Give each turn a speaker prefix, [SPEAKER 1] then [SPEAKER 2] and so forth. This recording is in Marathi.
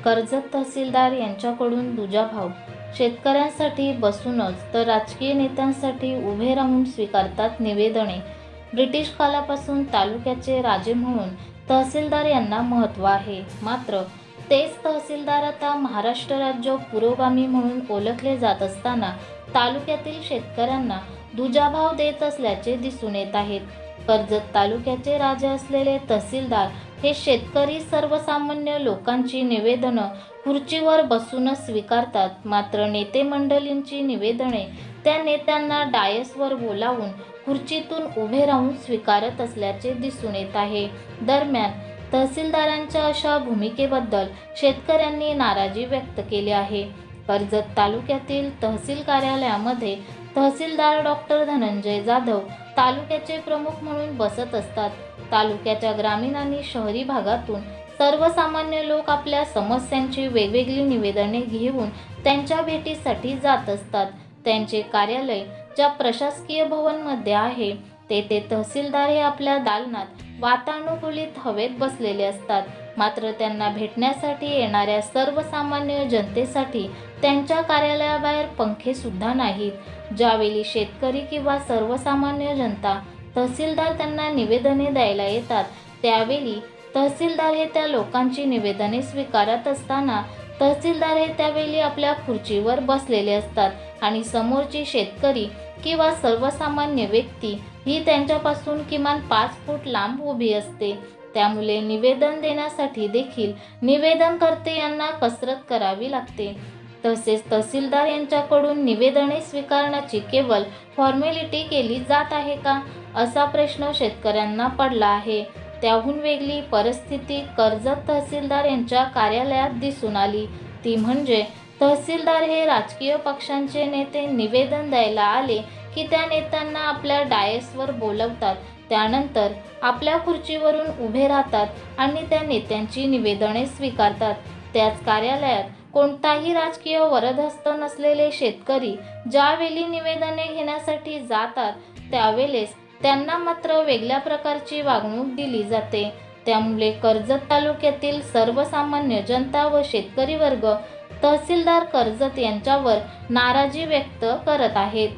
[SPEAKER 1] कर्जत तहसीलदार यांच्याकडून दुजाभाव शेतकऱ्यांसाठी बसूनच तर राजकीय नेत्यांसाठी उभे राहून स्वीकारतात निवेदने। ब्रिटिश कालापासून तालुक्याचे राजे म्हणून तहसीलदार यांना महत्त्व आहे। मात्र तेच तहसीलदार आता महाराष्ट्र राज्य पुरोगामी म्हणून ओळखले जात असताना तालुक्यातील शेतकऱ्यांना दुजाभाव देत असल्याचे दिसून येत आहेत। कर्जत तालुक्याचे राजे असलेले तहसीलदार हे शेतकरी सर्वसामान्य लोकांची निवेदनं खुर्चीवर बसूनच स्वीकारतात। मात्र नेते मंडळींची निवेदने त्या नेत्यांना डायसवर बोलावून खुर्चीतून उभे राहून स्वीकारत असल्याचे दिसून येत आहे। दरम्यान तहसीलदारांच्या अशा भूमिकेबद्दल शेतकऱ्यांनी नाराजी व्यक्त केली आहे। कर्जत तालुक्यातील तहसील कार्यालयामध्ये तहसीलदार डॉक्टर धनंजय जाधव तालुक्याचे प्रमुख म्हणून बसत असतात। तालुक्याच्या ग्रामीण आणि शहरी भागातून सर्वसामान्य लोक आपल्या समस्यांची वेगवेगळी निवेदने घेऊन त्यांच्या भेटीसाठी जात असतात। त्यांचे कार्यालय ज्या प्रशासकीय भवनमध्ये आहे तेथे तहसीलदार हे आपल्या दालनात वातानुकूलित हवेत बसलेले असतात। मात्र त्यांना भेटण्यासाठी येणाऱ्या सर्वसामान्य जनतेसाठी त्यांच्या कार्यालयाबाहेर पंखे सुद्धा नाहीत। ज्यावेळी शेतकरी किंवा सर्वसामान्य जनता तहसीलदार त्यांना निवेदने द्यायला येतात त्यावेळी तहसीलदार हे त्या लोकांची निवेदने स्वीकारत असताना तहसीलदार हे त्यावेळी आपल्या खुर्चीवर बसलेले असतात आणि समोरची शेतकरी किंवा सर्वसामान्य व्यक्ती ही त्यांच्यापासून किमान 5 फूट लांब उभी असते। त्यामुळे निवेदन देण्यासाठी देखील निवेदनकर्ते यांना कसरत करावी लागते। तसेच तहसीलदार यांच्याकडून निवेदने स्वीकारण्याची केवळ फॉर्मॅलिटी केली जात आहे का असा प्रश्न शेतकऱ्यांना पडला आहे। त्याहून वेगळी परिस्थिती कर्जत तहसीलदार यांच्या कार्यालयात दिसून आली। ती म्हणजे तहसीलदार हे राजकीय पक्षांचे नेते निवेदन द्यायला आले की त्या नेत्यांना आपल्या डायसवर बोलवतात, त्यानंतर आपल्या खुर्चीवरून उभे राहतात आणि त्या नेत्यांची निवेदने स्वीकारतात। त्याच कार्यालयात कोणताही राजकीय वरदहस्त नसलेले शेतकरी ज्यावेळी निवेदने घेण्यासाठी जातात त्यावेळेस त्यांना मात्र वेगळ्या प्रकारची वागणूक दिली जाते। त्यामुळे कर्जत तालुक्यातील सर्वसामान्य जनता व शेतकरी वर्ग तहसीलदार कर्जत यांच्यावर नाराजी व्यक्त करत आहेत।